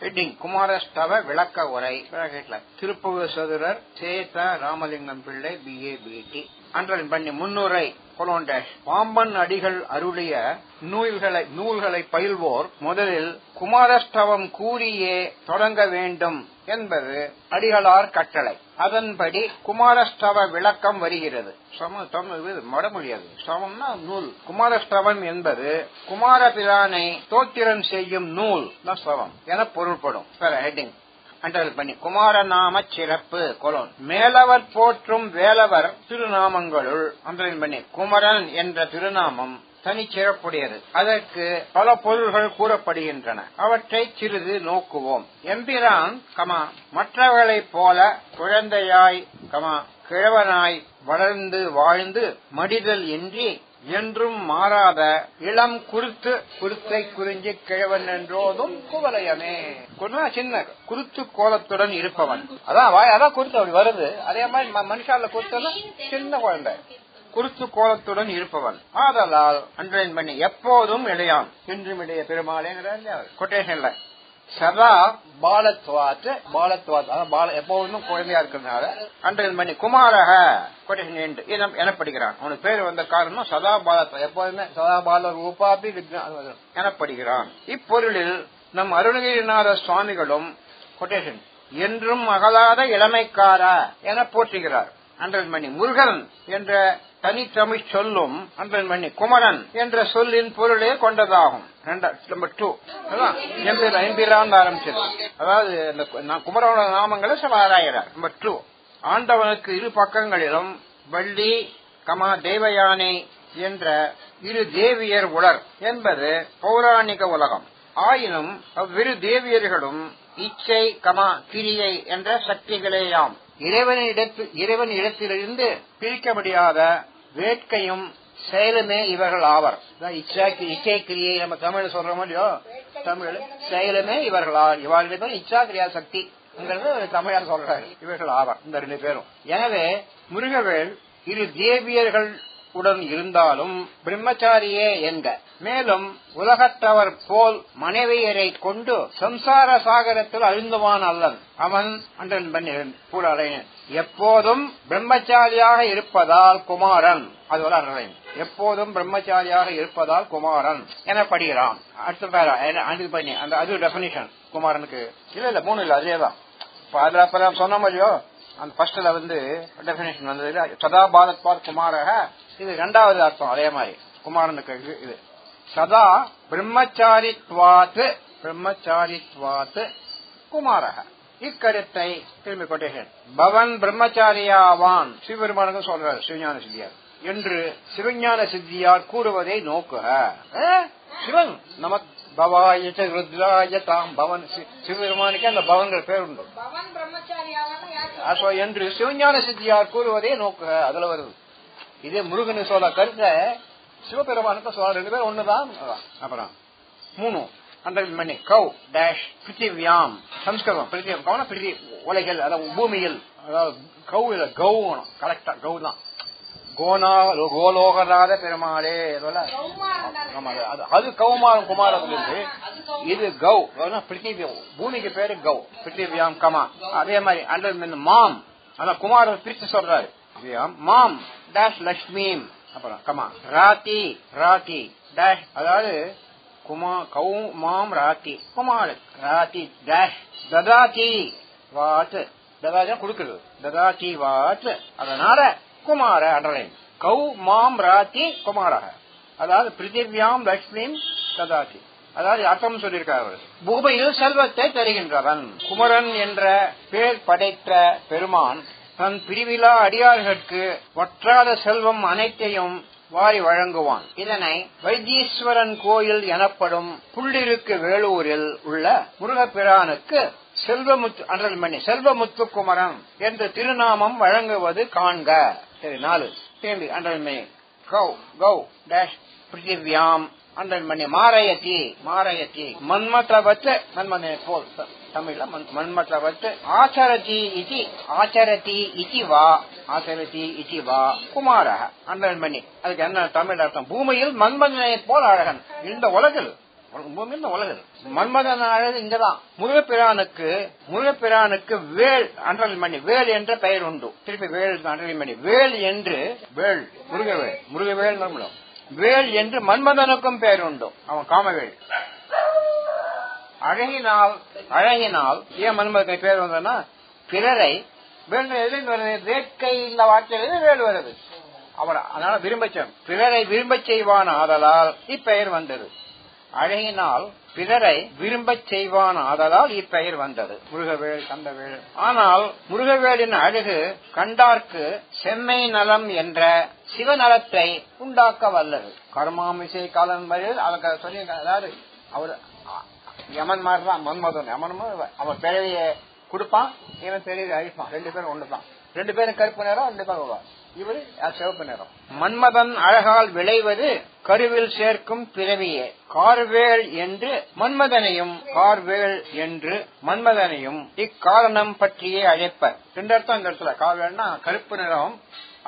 Heading குமாரஸ்தவ விளக்க உரை. திருப்புக சதுரர் சேத ராமலிங்கம் பிள்ளை BA BT. அன்றன் பண்ணி முன்னுரை பாம்பன் அடிகள் அருளிய நூல்களை பயில்வோர் முதலில் குமாரஸ்தவம் கூறியே தொடங்க வேண்டும் என்பது அடிகளார் கட்டளை. அதன்படி குமாரஸ்தவ விளக்கம் வருகிறது. மடமொழியாது. ஸ்தவம்னா நூல். குமாரஸ்தவம் என்பது குமாரபிரானை தோத்திரம் செய்யும் நூல் ஸ்தவம் என பொருள்படும். ஹெட்டிங் அண்டர் பண்ணி குமாரநாம சிறப்பு மேலவர் போற்றும் வேலவர் திருநாமங்களுள் அண்டர் பண்ணி குமரன் என்ற திருநாமம் தனிச்சிறப்புடையது. அதற்கு பல பொருள்கள் கூறப்படுகின்றன. அவற்றை சிறிது நோக்குவோம். எம்பிரான் மற்றவர்களைப் போல குழந்தையாய் கிழவனாய் வளர்ந்து வாழ்ந்து மடிதல் இன்றி என்றும் மாறாத இளம் குருத்தை குறிஞ்சி கிழவன் என்றோதும் குவலயமே. சின்ன குருத்து கோலத்துடன் இருப்பவன். அதான் குருத்து அப்படி வருது. அதே மாதிரி மனுஷால குருத்தலும் சின்ன குழந்தை குருத்து கோலத்துடன் இருப்பவன். ஆதலால் அன்றன் பண்ணி எப்போதும் இளையான் என்றும் இளைய பெருமாளேங்கிறார் கொட்டேஷன்ல. சதா பாலத்வாத் எப்போதும் குழந்தையா இருக்கிறதுனால அன்றன் பண்ணி குமாரக கொட்டேஷன் எனப்படுகிறான். அவனுக்கு பேர் வந்த காரணம் சதா பாலத்வா, எப்போதுமே சதா பால ரூபாபி எனப்படுகிறான். இப்பொருளில் நம் அருணகிரிநாத சுவாமிகளும் கொட்டேஷன் என்றும் அகலாத இளமைக்கார என போற்றுகிறார். அன்றன் மணி முருகன் என்ற தனித்தமிழ் சொல்லும் அன்றன் மணி குமரன் என்ற சொல்லின் பொருளே கொண்டதாகும். நம்பர் 2 எம்பிரான் ஆரம்பிச்சது. அதாவது குமரோட நாமங்களை சில ஆராயிறார். நம்பர் 2 ஆண்டவனுக்கு இரு பக்கங்களிலும் வள்ளி தேவயானை என்ற இரு தேவியர் உலர் என்பது பௌராணிக உலகம். ஆயினும் அவ்விரு தேவியர்களும் இச்சை கிரியை என்ற சக்திகளேயாம். இறைவன் இடத்திலிருந்து பிரிக்க முடியாத வேட்கையும் செயலுமே இவர்கள் ஆவர். இச்சை கிரியை நம்ம தமிழ் சொல்றோம் இல்லையோ, தமிழ் செயலுமே இவர்கள் ஆவர். இவர்களிடம் இச்சா கிரியா சக்தி தமிழர் சொல்றாரு. இவர்கள் ஆவர் இந்த 2 பேரும். எனவே முருகவேல் இரு தேவியர்கள் உடன் இருந்தாலும் பிரம்மச்சாரியே என்க. மேலும் உலகத்தவர் போல் மனைவியரை கொண்டு சம்சார சாகரத்தில் அழுந்துவான் அல்லன். அவன் அன்றன் எப்போதும் பிரம்மச்சாரியாக இருப்பதால் குமாரன். அதுவரை அன்றன் எப்போதும் பிரம்மச்சாரியாக இருப்பதால் குமாரன் எனப்படுகிறான். அடுத்த பண்ணி அந்த அது டெபினிஷன் குமாரனுக்கு இல்ல 3 இல்ல அதேதான். அதுல சொன்ன மாதிரியோ அந்த ஃபர்ஸ்ட்ல டெபினிஷன் வந்தது சதா பாலத்வாத் குமாரக. இது 2வது அர்த்தம். அதே மாதிரி குமாரனுக்கு இது சதா பிரம்மச்சாரித்வாத் குமாரக. இக்கருத்தை திரும்பி கொட்டேஷன் பவன் பிரம்மச்சாரியாவான் சிவபெருமானுக்கு சொல்றாரு சிவஞான சித்தியார் என்று சிவஞான சித்தியார் கூறுவதை நோக்குக. சிவன் நமக்கு பவாய ருத்ராய தாம் பவன் சிவபெருமானுக்கு அந்த பவன்கள் பேர் உண்டு என்று சிவஞான சித்தியார் கூறுவதே நோக்குக. அதுல வருது. இதே முருகனு சொல்ல கருத்தை சிவபெருமானுக்கு சொல்ல 2 பேரும் ஒண்ணுதான். அப்புறம் 3 அந்த மணி கவ் டேஷ் பிருத்திவியாம் சம்ஸ்கிருதம் பிருத்திவியம் பிருத்தி உலகில் அதாவது பூமியில். அதாவது கவ் இல்ல கௌ கரெக்டா கௌ தான். கோலோகராத பெருமாளே அது கௌமாரம் குமாரத்திலிருந்து இது கௌ பிருத்திவியம் பூமிக்கு பேரு கௌ பிருத்திவியாம் அதே மாதிரி அண்டர் மாம் அதான் குமார பிரிச்சு சொல்றாரு. மாம் டேஷ் லட்சுமி. அப்புறம் ராத்தி ராத்தி டேஷ் அதாவது மாம் ராத்தி குமார் ராத்தி டேஷ் ததாதி வாத் ததாஜா கொடுக்குறது ததாதி வாத். அதனால குமார அண்டர்லைன் கௌ மாம் ராத்தி குமாரக. அதாவது பிருத்திவியாம் லட்சுமி ததாதி. அதாவது அர்த்தம் சொல்லியிருக்காரு. பூமியில் செல்வத்தை தருகின்றவன் குமரன் என்ற பேர் படைத்த பெருமான் தன் பிரிவிலா அடியார்களுக்கு வற்றாத செல்வம் அனைத்தையும் வாரி வழங்குவான். இதனை வைத்தீஸ்வரன் கோயில் எனப்படும் புள்ளிருக்கு வேலூரில் உள்ள முருகப்பிரானுக்கு செல்வமுத்து குமரன் என்ற திருநாமம் வழங்குவது காண்க. சரி 4 தேம்பி அண்டர்மணி கௌ டேஷ் பிருத்திவியாம் அண்டர்மணி மாரயத்தி மாரயத்தி மன்மதவத் மன்மதனை போல் தமிழ்ல மன்மதவத் ஆச்சரதி இதி வா குமாரக அண்டர்மணி. அதுக்கு என்ன தமிழ் அர்த்தம்? பூமியில் மன்மதனை போல் அழகன். இந்த உலகில் பூமியில் உலகம். மன்மதன் அழகு இங்கதான். முருகப்பிரானுக்கு வேல் அன்றல் மணி வேல் என்ற பெயர் உண்டு. திருப்பி வேல் அன்றல் மணி வேல் என்று வேல் முருகவேல் வேல் என்று மன்மதனுக்கும் பெயர் உண்டு. அவன் காமவேல். அழகினால் ஏன் மன்மதனுக்கு பேர் வந்ததுன்னா பிறரை வேட்கை இந்த வார்த்தையிலிருந்து வேல் வருது. அவர் அதனால பிறரை விரும்பச் செய்வான் ஆதலால் இப்பெயர் வந்தது. அழகினால் பிறரை விரும்பச் செய்வான் ஆதலால் இப்பெயர் வந்தது. முருகவேல் கந்தவேல். ஆனால் முருகவேலின் அழகு கண்டார்க்கு செம்மை நலம் என்ற சிவநலத்தை உண்டாக்க வல்லது. கர்மாமிசை காலம் வரையில் அதை சொல்லி, அதாவது அவர் யமன் மாதிரிதான் மன்மதன். அவன் பிறவிய கொடுப்பான், இவன் பிறவி அழிப்பான். 2 பேரும் ஒண்ணுதான். 2 பேரும் கருப்பு நேரம், 2 பேரும் வருவான். இவரு சிவப்பு நேரம். மன்மதன் அழகால் விளைவது கருவில் சேர்க்கும் பிறவியே. கார்வேல் என்று மன்மதனையும் இக்காரணம் பற்றியே அழைப்பர். 2 அர்த்தம் இந்த இடத்துல. கார்வேல்னா கருப்பு நிறம்.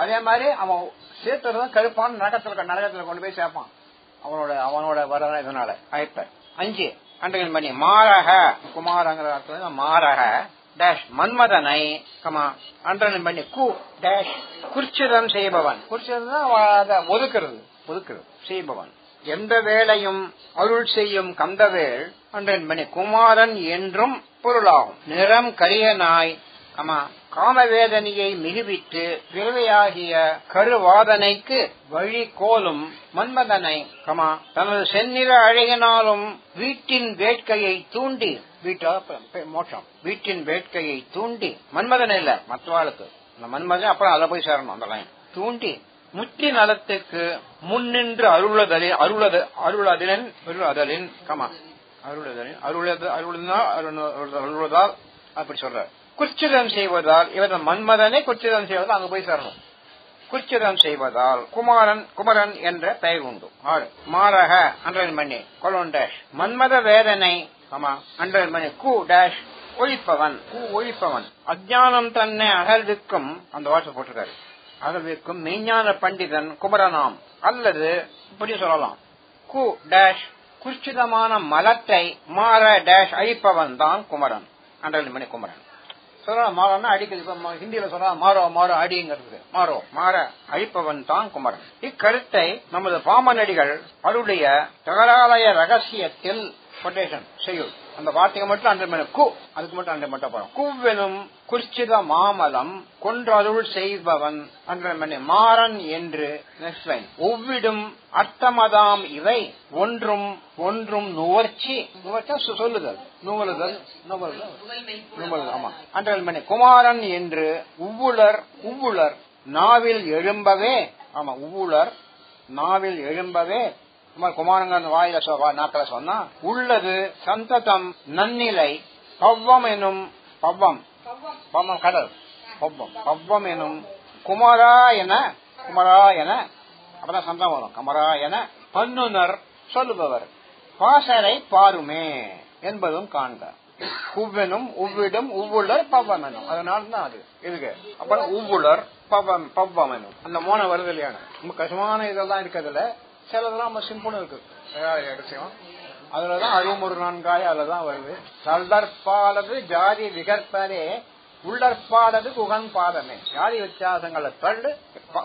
அதே மாதிரி அவன் சேர்த்துறதும் கருப்பான் நரகத்துல கொண்டு போய் சேர்ப்பான். அவனோட வர இதனால அழைப்பர். 5 அண்டகன் பண்ணி மாரக குமாரங்கிற அர்த்தம் மாரக டேஷ் மன்மதனை அன்றன் பண்ணி குர்ச்சிதம் செய்பவன். குர்ச்சிதம் ஒதுக்கிறது செய்பவன். எந்த வேளையும் அருள் செய்யும் கந்தவேல் அன்றன் பண்ணி குமாரன் என்றும் பொருளாகும். நிறம் கரிய நாய் காமவேதனையை மிகுவித்து பிறவையாகிய கருவாதனைக்கு வழி கோலும் மன்மதனை தனது செந்நிற அழகினாலும் வீட்டின் வேட்கையை தூண்டி மோட்சம் வீட்டின் வேட்கையை தூண்டி மன்மதன் இல்ல மற்றவாளுக்கு மன்மதன் அப்புறம் அதை போய் சேரணும். அந்த லைன் தூண்டி முத்தி நலத்துக்கு முன்னின்று அருளுதால் அப்படி சொல்ற. குர்ச்சிதம் செய்வதால் இவர் மன்மதனை குர்ச்சிதம் செய்வதால் அங்க போய் சேரணும். குர்ச்சிதம் செய்வதால் குமரன் என்ற பெயர் உண்டு. மாரக அன்றன் மணி கொலோன் டேஷ் மன்மத வேதனை அன்றன் மணி ஒழிப்பவன். அஜானம் தன்னை அகழ்விக்கும் அந்த வார்த்தை போட்டிருக்காரு. அகழ்விக்கும் மெய்ஞான பண்டிதன் குமரனாம். அல்லது இப்படி சொல்லலாம் குர்ச்சிதமான மலத்தை மாற டேஷ் அழிப்பவன் தான் குமரன். அன்றன் மணி குமரன் மாறா அடிக்கிறது. ஹிந்தியில சொல்றா மாறோ அடிங்கிறது. மாற அழிப்பவன் தான் குமரன். இக்கருத்தை நமது பாமனடிகள் அவருடைய தகராலய ரகசியத்தில் கொட்டேஷன் செய்யும். அந்த வார்த்தைக்கு மட்டும் அதுக்கு மட்டும் அண்டை மட்டும் போறோம். குவெனும் குர்ச்சித மாமலம் கொன்றருள் செய்பவன் அன்றமணி மாறன் என்று ஒவ்விடும் அர்த்தமதாம் இவை ஒன்றும் நுவர்ச்சி சொல்லுதல் நுவலுதல் ஆமா அன்றமணி குமாரன் என்று உவ்வுளர் நாவில் எழும்பவே குமாரங்க வாயில நாக்கள சொன்னா உள்ளது சந்ததம் நன்னிலை பவ்வம் எனும் கடல் பவ்வம் எனும் குமரா என அப்பதான் சந்தம் வரும். குமரா என பன்னுனர் சொல்லுபவர் பாசரை பாருமே என்பதும் காண்க. குவ்வெனும் உவ்விடும் உவ்வுளர் பவ்வம் எனும். அதனால்தான் அது இதுக்கு அப்புறம் உவ்வுளர் பவ்வம் எனும். அந்த மோன வருது இல்லையான ரொம்ப கஷ்டமான இதெல்லாம் இருக்கிறதுல சிலதெல்லாம் நம்ம சிம்பிளும் இருக்கு. அதுலதான் 64 அதுலதான் வருது. சல்தற்பாலது ஜாதி விகற்பரே உள்ளற்பாலது குகன் பாதமே. ஜாதி வித்தியாசங்களை தள்ளு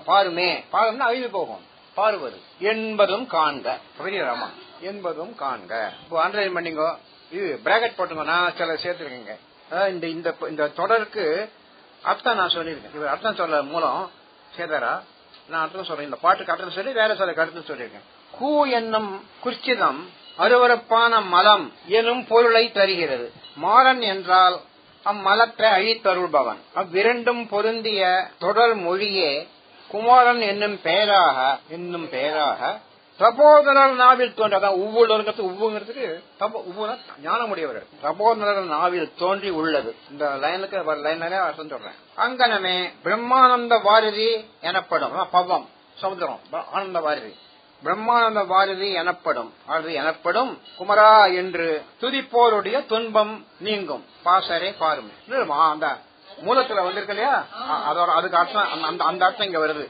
பாருமே. பாரும்னா அழிவு போகும். பாருவது என்பதும் காண்க. புரியுதாமா? என்பதும் காண்க. இப்போ அண்டர்லைன் பண்ணிங்கோ. இது பிராக்கெட் போட்டுங்க. நான் சில சேர்த்திருக்கீங்க. அதாவது இந்த தொடருக்கு அர்த்தம் நான் சொல்லியிருக்கேன். இவர் அர்த்தம் சொல்ல மூலம் சேதரா நான் அர்த்தம் சொல்றேன். இந்த பாட்டுக்கு அர்த்தம் சொல்லி வேற சில கருத்து சொல்லியிருக்கேன். கூ என்னும் குர்ச்சிதம் அருவருப்பான மலம் எனும் பொருளை தருகிறது. மாறன் என்றால் அம்மலத்தை அழித்தருள்பவன். அவ்விரண்டும் பொருந்திய தொடர் மொழியே குமாரன் என்னும் பெயராக தபோதரர் நாவில் தோன்றி உவ்வுங்கிறதுக்கு ஞானமுடையவர்கள் தபோதரர் நாவில் தோன்றி உள்ளது. இந்த லைனுக்கு லைன் அர்த்தம் சொல்றேன். அங்கனமே பிரம்மானந்த வாரதி எனப்படும். பவம் சமுத்திரம் ஆனந்த வாரதி பிரம்மானந்த வாரதி எனப்படும் குமரா என்று துதிப்போருடைய துன்பம் நீங்கும். பாசரே பாருமே. அந்த மூலத்துல வந்திருக்கு இல்லையா, அதோட அதுக்கு அர்த்தம் அந்த அர்த்தம் இங்க வருது.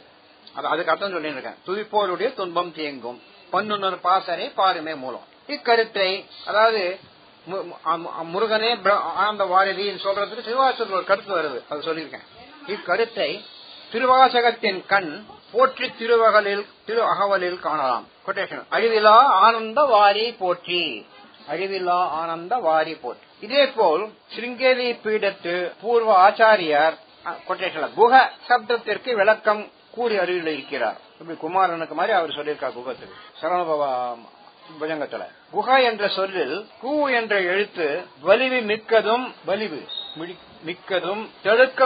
அதுக்கு அர்த்தம் சொல்லிட்டு இருக்கேன். துதிப்போருடைய துன்பம் தேங்கும் பன்னுனர் பாசரே பாருமே மூலம். இக்கருத்தை அதாவது முருகனே ஆனந்த வாரிதின்னு சொல்றதுக்கு திருவாசகத்தில் ஒரு கருத்து வருது, அது சொல்லியிருக்கேன். இக்கருத்தை திருவாசகத்தின் கண் போற்றி திரு அகவலில் காணலாம். கொட்டேஷன்: அழிவிலா ஆனந்த வாரி போற்றி, அழிவிலா ஆனந்த வாரி போற்றி. இதே போல் சிருங்கேரி பீடத்து பூர்வ ஆச்சாரியார் கொட்டேஷன் குஹ சப்தத்திற்கு விளக்கம் கூறி அருகில் இருக்கிறார். இப்படி குமாரனுக்கு மாதிரி அவர் சொல்லியிருக்கார். குகத்துக்கு சரணபவா புஜங்கத்துல குஹ என்ற சொல்லில் கு என்ற எழுத்து வலிவு மிக்கதும் தடுக்க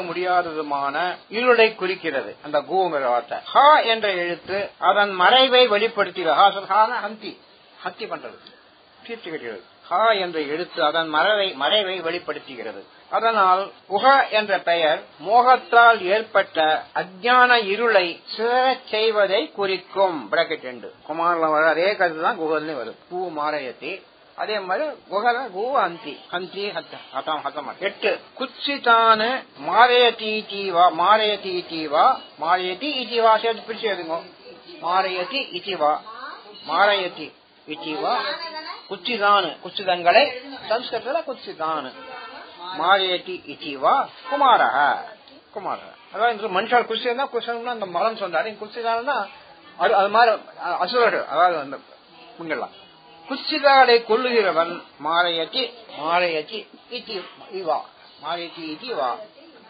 முடியாததுமான இருளை குறிக்கிறது. அந்த குங்கிற வார்த்தை. ஹ என்ற எழுத்து அதன் மறைவை வெளிப்படுத்துகிறது. ஹத்தி பண்றது, தீர்த்து கட்டுகிறது. ஹ என்ற எழுத்து அதன் மறைவை வெளிப்படுத்துகிறது. அதனால் குஹ என்ற பெயர் மோகத்தால் ஏற்பட்ட அஞ்ஞான இருளை சிறச் செய்வதை குறிக்கும். Bracket end. குமாரில் வர அதே கருத்துதான் குகல்னு வரும். பூ மாரையத்தி, அதே மாதிரி குகல பூ அந்தி ஹந்தி ஹத்தம் 8 குச்சிதான மாரையத்தி இட்டிவா சேர்த்து பிரிச்சு எழுதுங்க. மாரையத்தி இட்டிவா குச்சிதங்களை சம்ஸ்கிருதத்துல குச்சிதான மாரியட்டி இச்சிவா குமாரஹ. அதாவது மனுஷால் குச்சிதான் குஷன்னா அந்த மரம் சொன்னாரு. குச்சிதானா அது மாதிரி அசுரர்கள், அதாவது அந்த முங்கெல்லாம் குச்சிதாலை கொல்லுகிறவன் மாரையட்டி இச்சிவா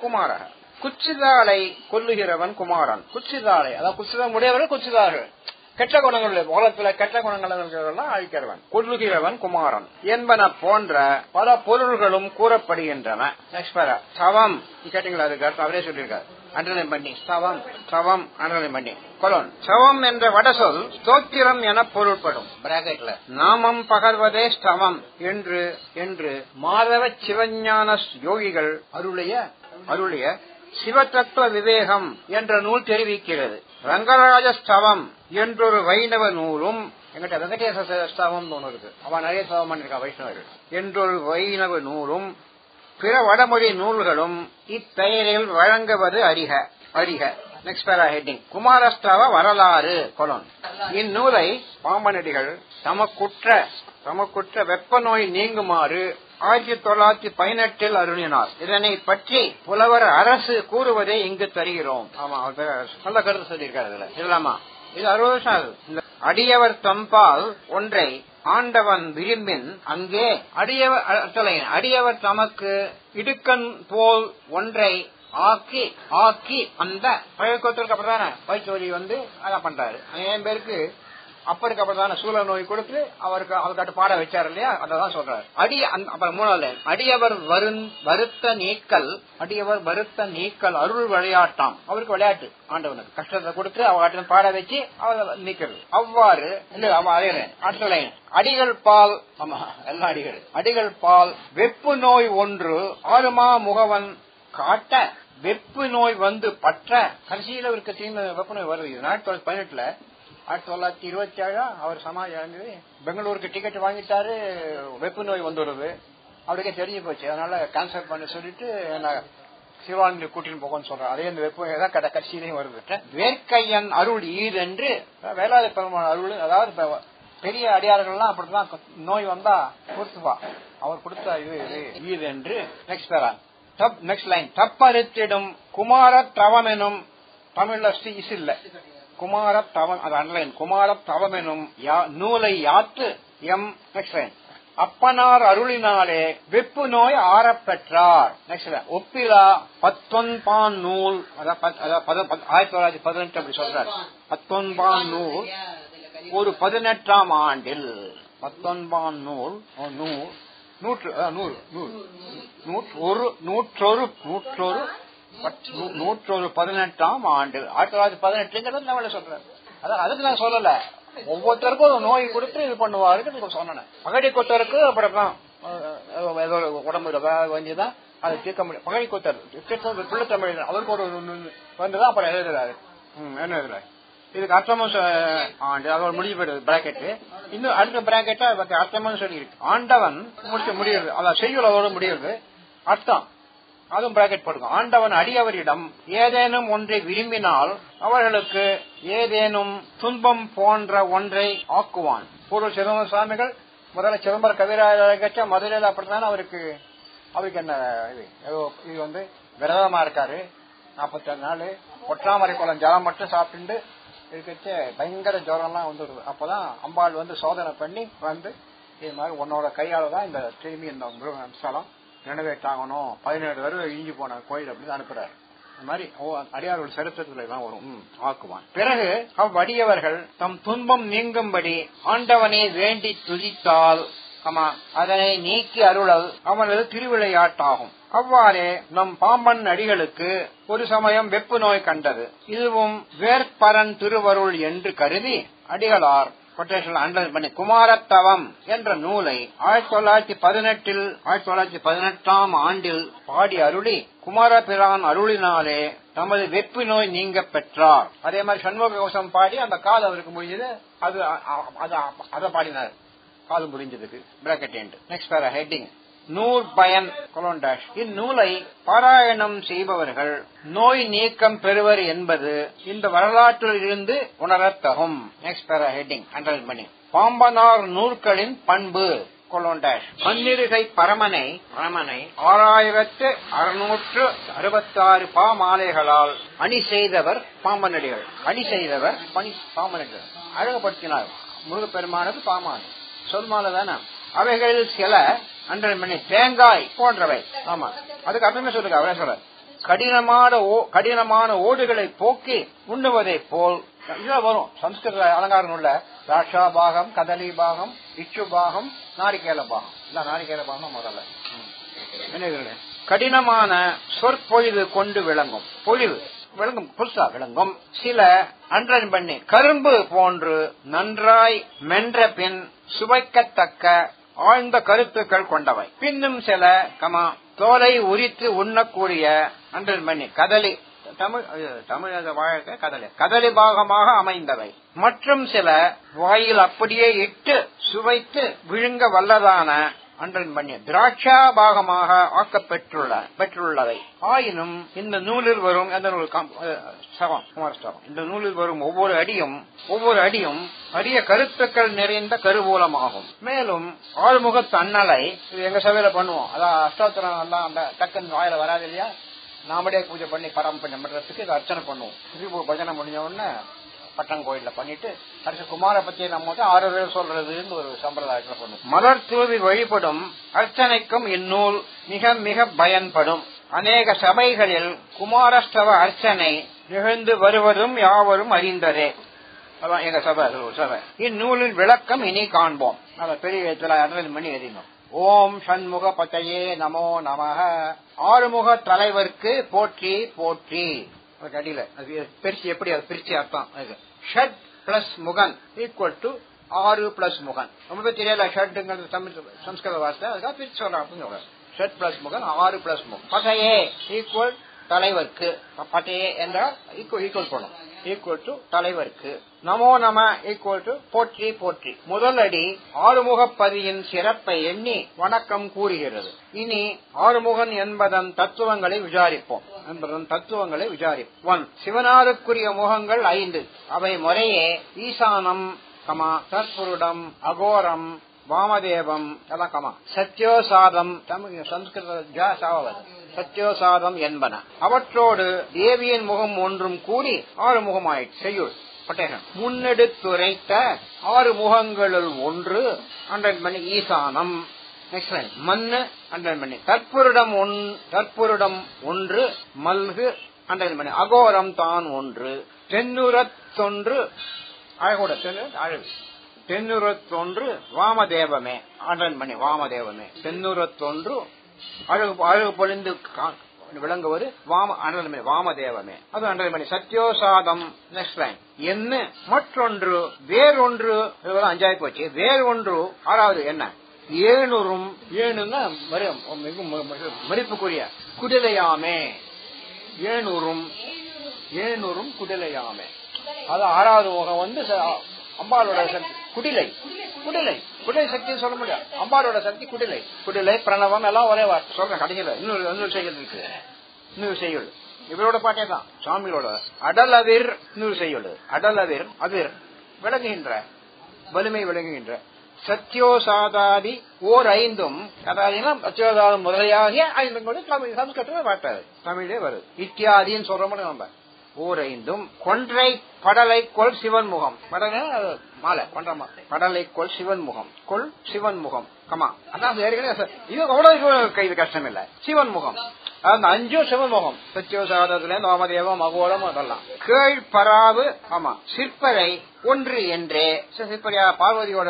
குமாரஹ. குச்சிதாலை கொல்லுகிறவன் குமாரன். குச்சிதாலை அதாவது குச்சிதான் உடையவர்கள் குச்சிதார்கள். கெட்ட குணங்கள் உலகத்துல கெட்ட குணங்கள் அழிக்கிறவன் கொல்லுகிறவன் குமாரன் என்பன போன்ற பல பொருள்களும் கூறப்படுகின்றன. சவம் கேட்டீங்களா? அதுக்கு அவரே சொல்லியிருக்காரு. அண்டர்லைன் பண்ணி சவம் அண்டர்லைன் பண்ணி கொலோன். சவம் என்ற வட சொல் ஸ்தோத்திரம் என பொருள்படும். பிராக்கெட்ல நாமம் பகர்வதே ஸ்தவம் என்று மாதவ சிவஞான யோகிகள் அருளிய சிவதத்துவ விவேகம் என்ற நூல் தெரிவிக்கிறது. ரங்கராஜ ஸ்தவம் என்றொரு வைணவ நூலும் எங்கிட்ட வெங்கடேச ஸ்தவம் ஒன்று இருக்கு. அவன் நிறைய ஸ்தவம் பண்ணிருக்கான் வைஷ்ணவர்கள். என்றொரு வைணவ நூலும் பிற வடமொழி நூல்களும் இப்பெயரில் வழங்குவது அறிக. நெக்ஸ்ட் பேரா ஹெட்டிங். குமாரஸ்தவ வரலாறு கொலோன். இந்நூலை பாம்பனடிகள் தமக்குற்ற வெப்ப நோய் நீங்குமாறு 1918 அருளினார். இதனை பற்றி புலவர் அரசு கூறுவதை இங்கு தருகிறோம். ஆமா, நல்ல கருத்து சொல்லியிருக்காரு. இல்லாமா இது 60 வருஷம் ஆகுது. அடியவர் தம்பால் ஒன்றை ஆண்டவன் விரும்பின் அங்கே அடியவர் தமக்கு இடுக்கன் போல் ஒன்றை ஆக்கி அந்த பழக்கத்திற்கு அப்புறம் தானே பயிற்சி அதான் பண்றாரு. 5 பேருக்கு அப்பருக்கு அப்புறம் சூழ நோய் கொடுத்து அவருக்கு பாட வச்சாரு இல்லையா? அதான் சொல்றாரு. அப்புறம் 3வது அடியவர் வருத்த நீக்கல் அருள் விளையாட்டாம். அவருக்கு விளையாட்டு ஆண்டவனுக்கு கஷ்டத்தை கொடுத்து அவர்கிட்ட பாட வச்சு அவரை நீக்கிறது. அவ்வாறு அடுத்த லைன் அடிகள் பால். ஆமா, எல்லா அடிகள் பால் வெப்பு நோய் ஒன்று ஆறுமா முகவன் காட்ட வெப்பு நோய் வந்து பற்ற கடைசியில இருக்க வெப்பு நோய் வருது. 1918 1927 அவர் சமாஜம் பெங்களூருக்கு டிக்கெட் வாங்கிட்டாரு. வெப்பு நோய் வந்துடுது. அவருக்கே தெரிஞ்சு போச்சு. அதனால கேன்சல் பண்ண சொல்லிட்டு சிவானந்தி கூட்டின்னு போகணும்னு சொல்றாரு. அதே இந்த வெப்பு நோய் தான் கடைசியிலையும் வருது. வேர்க்கையன் அருள் ஈது என்று வேளாத பெருமாள் அருள். அதாவது பெரிய அடியார்கள்லாம் அப்படித்தான் நோய் வந்தா கொடுத்துப்பா. அவர் கொடுத்த ஈது என்று. நெக்ஸ்ட் லைன் தப்பறுத்திடும் குமார தவம் எனும் தமிழ்ல இல்ல குமாரத்தவம். அது அன்லைன். குமாரத்தவம் எனும் நூலை யாத்து எம். நெக்ஸ்ட் லைன் அப்பனார் அருளினாலே வெப்பு நோய் ஆறப்பெற்றார். நெக்ஸ்ட் ஒப்பிலா 19 நூல். 1918 அப்படி சொல்றார். 19 நூல் ஒரு 18ஆம் ஆண்டில் 19 நூல் 18ஆம் ஆண்டு 1918 நம்மள சொல்றாரு. அதுக்கு நான் சொல்லல. ஒவ்வொருத்தருக்கும் நோய் கொடுத்து இது பண்ணுவாரு சொன்னேன். பகடி கொத்தருக்கு அப்புறம் உடம்பு வந்துதான் அதை தீர்க்க முடியும். பகடி கொத்தர் பிள்ளை தமிழ் அவருக்கு ஒரு வந்துதான் அப்புறம் எழுதுறாரு. என்ன எழுதுறாரு? இதுக்கு அர்த்தமும் ஆண்டு அதோட முடிவு போயிடுது பிராக்கெட். இன்னும் அடுத்த பிராக்கெட்டா அர்த்தமும் சொல்லி இருக்கு. ஆண்டவன் முடிச்சு முடியுது. அதான் செய்யுள் அதோட முடியுது. அதுவும் பிராக்கெட் போடுங்க. ஆண்டவன் அடியவரிடம் ஏதேனும் ஒன்றை விரும்பினால் அவர்களுக்கு ஏதேனும் துன்பம் போன்ற ஒன்றை ஆக்குவான். பூர்வ சிதம்பர சுவாமிகள் முதல்ல சிதம்பர கவிராஜ முதலில் அப்படித்தான் அவருக்கு என்ன இது வந்து விரதமா இருக்காரு. 47 நாள் ஒற்றாமரை குளம் ஜலம் மட்டும் சாப்பிட்டு இருக்கச்சு பயங்கர ஜுரம்லாம் வந்துடுது. அப்பதான் அம்பாள் வந்து சோதனை பண்ணி வந்து இது மாதிரி உன்னோட கையால தான் இந்த திரும்பி இந்த ஸ்தலம் ரெனோவேட் ஆகணும், 17 தடவை இழிஞ்சு போன கோயில் அப்படின்னு அனுப்புறாரு. இந்த மாதிரி அடியாரோட சரித்திரத்துல எல்லாம் வரும் ஆக்குவான். பிறகு அவ்வடியவர்கள் தம் துன்பம் நீங்கும்படி ஆண்டவனை வேண்டி துதித்தால் அதனை நீக்கி அருளல் அவனது திருவிளையாட்டாகும். அவ்வாறே நம் பாம்பன் அடிகளுக்கு ஒரு சமயம் வெப்பு நோய் கண்டது. இதுவும் வேற்பரன் திருவருள் என்று கருதி அடிகளார் குமாரத்தவம் என்ற நூலை 1918 ஆண்டில் பாடி அருளி குமாரபிரான் அருளினாலே தமது வெப்பு நோய் நீங்க பெற்றார். அதே மாதிரி சண்முக கவசம் பாடி அந்த கால் அவருக்கு முடிஞ்சது, அதை பாடினார், கால் முடிஞ்சதுக்கு. Bracket end. நெக்ஸ்ட் பேரா ஹெட்டிங் நூல் பயன் கொலோண்டாஷ். இந்நூலை பாராயணம் செய்பவர்கள் நோய் நீக்கம் பெறுவர் என்பது இந்த வரலாற்றில் இருந்து உணரத்தகும். நெக்ஸ்ட் பேரா ஹெட்டிங் அண்டர்லைன் பண்ணி பாம்பனார் நூற்களின் பண்பு கொலோண்டாஷ். பன்னிருகை பரமனை 6666 பாமாலைகளால் அணி செய்தவர் பாம்பனடிகள். அணி செய்தவர் பாம்பனடிகள் அழகுபடுத்தினார். முருகப்பெருமானது பாமான் சொல்மாலை தானே. அவைகளில் சில அண்டர்லைன் தேங்காய் போன்றவை. ஆமா, அதுக்கு அப்புறமே சொல்லுங்க. அவரே சொல்ற கடினமான ஓடுகளை போக்கி உண்ணுவதை போல் இதெல்லாம் வரும். சம்ஸ்கிருத அலங்கார நூல்ல ராஷா பாகம், கதலி பாகம், இச்சு பாகம், நாரிகேல பாகம். இல்ல நாரிகேல பாகம் முதல்ல கடினமான சொற்பொழிவு கொண்டு விளங்கும் புதுசா விளங்கும். சில அண்டர்லைன் பண்ணி கரும்பு போன்று நன்றாய் மென்ற பின் சுவைக்கத்தக்க ஆழ்ந்த கருத்துக்கள் கொண்டவை. பின்னும் சில தோலை உரித்து உண்ணக்கூடிய அண்டர்லைன் பண்ணி கதலி தமிழ் வாழ்க்கை கதலி பாகமாக அமைந்தவை. மற்றும் சில வாயில் அப்படியே இட்டு சுவைத்து விழுங்க வல்லதான அண்டர்லைன் பண்ணி திராட்சா பாகமாக ஆக்கப்பெற்றுள்ளவை. ஆயினும் இந்த நூலில் வரும் இந்த நூலில் வரும் ஒவ்வொரு அடியும் அரிய கருத்துக்கள் நிறைந்த கருவூலமாகும். மேலும் ஆறுமுகத்து அண்ணலை இது எங்க சபையில பண்ணுவோம். அதான் அஷ்டோத்திரம் எல்லாம் அந்த டக்குன்னு வாயில வராது இல்லையா, நாமளே பூஜை பண்ணி பராமரிப்பு பண்றதுக்கு இதை அர்ச்சனை பண்ணுவோம். பஜனை முடிஞ்ச உடனே பட்டங்கோயில பண்ணிட்டு அடுத்த குமார பத்தியை நம்ம 6 பேர் சொல்றதுன்னு ஒரு சம்பிரதாயத்துல பண்ணுவோம். மலர் தூவி வழிபடும் அர்ச்சனைக்கும் இந்நூல் மிக மிக பயன்படும். அநேக சபைகளில் குமாரஸ்தவ அர்ச்சனை நிகழ்ந்து வருவதும் யாவரும் அறிந்ததே. அதான் எங்க சபை. இந்நூலின் விளக்கம் இனி காண்போம். நம்ம பெரிய அண்டர்லைன் பண்ணி எழுதினோம். ஓம் ஷண்முக பதையே நமோ நமஹ. ஆறுமுக தலைவருக்கு போற்றி போற்றி. அடியில பிரிச்சு எப்படி அது பிரிச்சு அர்த்தம். ஷட் பிளஸ் முகன் ஈக்குவல் டு 6 பிளஸ் முகன். ரொம்ப தெரியல ஷட்ங்கிறது தமிழ் சம்ஸ்கிருத வார்த்தை, அதுக்காக பிரிச்சு சொல்றாங்க. ஷட் பிளஸ் முகன் 6 பிளஸ் முகன். பதையே ஈக்குவல் தலைவருக்கு. பதையே என்றால் ஈக்குவல் பண்ணும் ஈக்குவல் டு தலைவருக்கு. நமோ நம ஈக்குவல் டு போற்றி போற்றி. முதல் அடி ஆறுமுகப்பதியின் சிறப்பை எண்ணி வணக்கம் கூறுகிறது. இனி ஆறுமுகன் என்பதன் தத்துவங்களை விசாரிப்போம். 1. சிவனாருக்குரிய முகங்கள் 5. அவை முறையே ஈசானம், தற்புருடம், அகோரம், வாமதேவம், சத்யோசாதம், சத்யோசாதம் என்பன. அவற்றோடு தேவியின் முகம் ஒன்றும் கூடி 6 முகமாயிற்று. செய்யுள் முன்னெடுத்துரைத்த 6 முகங்களுள் ஒன்று அண்டர்லைன் பண்ணி ஈசானம். நெக்ஸ்ட் லைன் மண்ணு அண்டர்லைன் பண்ணி தற்புருடம் ஒன்று மல்கு அண்டர்லைன் பண்ணி அகோரம் தான் ஒன்று. தென்னுரத்தொன்று தென்னுரத்தொன்று வாமதேவமே அண்டர்லைன் பண்ணி வாமதேவமே. தென்னுரத்தொன்று அழகு பொழிந்து விளங்குவது வாமதேவமே. அது அண்டர்லைன் பண்ணி சத்யோசாதம். நெக்ஸ்ட் லைன் என்ன மற்றொன்று வேறொன்று 5 போச்சு. வேறொன்று 6வது என்ன ஏனுறும். ஏனுன்னா மதிப்புக்குரிய குடிலையாமே. ஏனுறும் குடிலையாமே. அது 6வது முகம் வந்து அம்பாளோட குடிலை. குடிலை சக்தின்னு சொல்ல முடியாது. அம்பாளோட சக்தி குடிலை. குடிலை பிரணவம் எல்லாம் ஒரே வார்த்தை சொல்றேன். கடைசியில இன்னொரு செய்யுள் இருக்கு. இன்னொரு செய்யுள் இவரோட பாட்டே தான், சுவாமியோட. அடலவிர் இன்னொரு செய்யுள். அடலவிர் அவிர் விளங்குகின்ற, வலிமை விளங்குகின்ற. சத்யோசாதாதி ஓர் ஐந்தும், அதாவது முதலையாகிய ஐந்து தமிழ் சம்ஸ்கிருதத்துல பாட்டாரு, தமிழே வருது. இத்தியாதின்னு சொல்றோம்னு நம்ம. ஓர் ஐந்தும் கொன்றை படலை கொள் சிவன் முகம். மாலை கொன்றமா படலை கொள் சிவன் முகம். கொள் சிவன் முகம் கமா. அதான் இது அவ்வளவு கைது கஷ்டம் இல்ல. சிவன் முகம் அந்த 5 சிவமுகம். சத்யோசாதத்துல நோமதேவம் மகோடம் அதெல்லாம். கீழ் பராவு ஆமா சிற்பரை ஒன்று என்றே, சிற்பரையா பார்வதியோட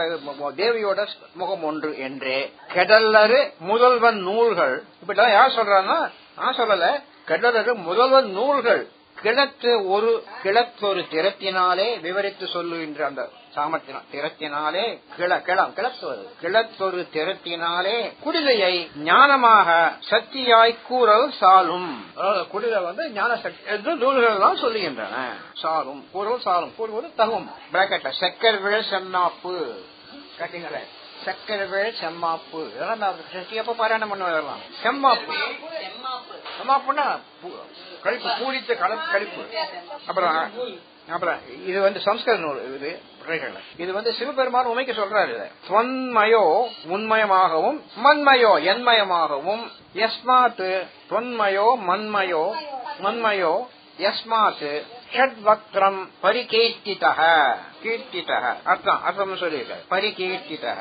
தேவியோட முகம் ஒன்று என்றே. கெடல்லரு முதல்வன் நூல்கள். இப்படிதான் யார் சொல்றான்னா, நான் சொல்லல, கெடல்லரு முதல்வன் நூல்கள் கிளத்தொரு திறத்தினாலே விவரித்து சொல்லுகின்ற அந்த சாமர்த்தியம். திறத்தினாலே கிளத்தொரு திறத்தினாலே குடிலையை ஞானமாக சக்தியாய் கூறல் சாலும். குடிலை ஞான சக்தி என்று நூல்கள் தான் சொல்லுகின்றன. சாலும் கூறல் சாலும் கூறுவது தகும். பிராக்கெட்ல செக்கர் விழ சென்னாப்பு கட்டிங்களே. சக்கரவேள் செம்மாப்பு இதெல்லாம் எப்ப பாராயணம் பண்ணுவாங்க. செம்மாப்பு செம்மாப்புன்னா கழிப்பு, பூரித்த கழிப்பு. அப்புறம் இது சம்ஸ்கிருத நூல். இது சிவபெருமான் உமைக்கு சொல்றாரு. தொன்மயோ உண்மயமாகவும் மண்மயோ என்மயமாகவும் யஸ்மாத் தொன்மயோ மண்மயோ யஸ்மாத் ஷட்வக்ரம் பரிகீர்த்திதஹ. கீர்த்திதஹ அர்த்தம் சொல்லியிருக்க. பரிகீர்த்திதஹ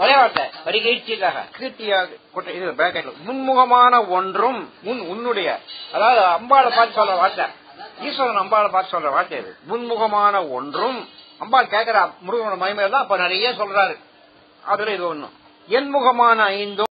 ஒரே வார்த்தை பரிகீர்த்திதஹ. கீர்த்தியாக முன்முகமான ஒன்றும் உன்னுடைய, அதாவது அம்பாளை பார்த்து சொல்ற வார்த்தை. ஈஸ்வரன் அம்பாளை பார்த்து சொல்ற வார்த்தை இது. முன்முகமான ஒன்றும் அம்பாள் கேட்கிற முருகனோட மகிமையில தான் அப்ப நிறைய சொல்றாரு. அதுல இது ஒண்ணும். என்முகமான ஐந்தும்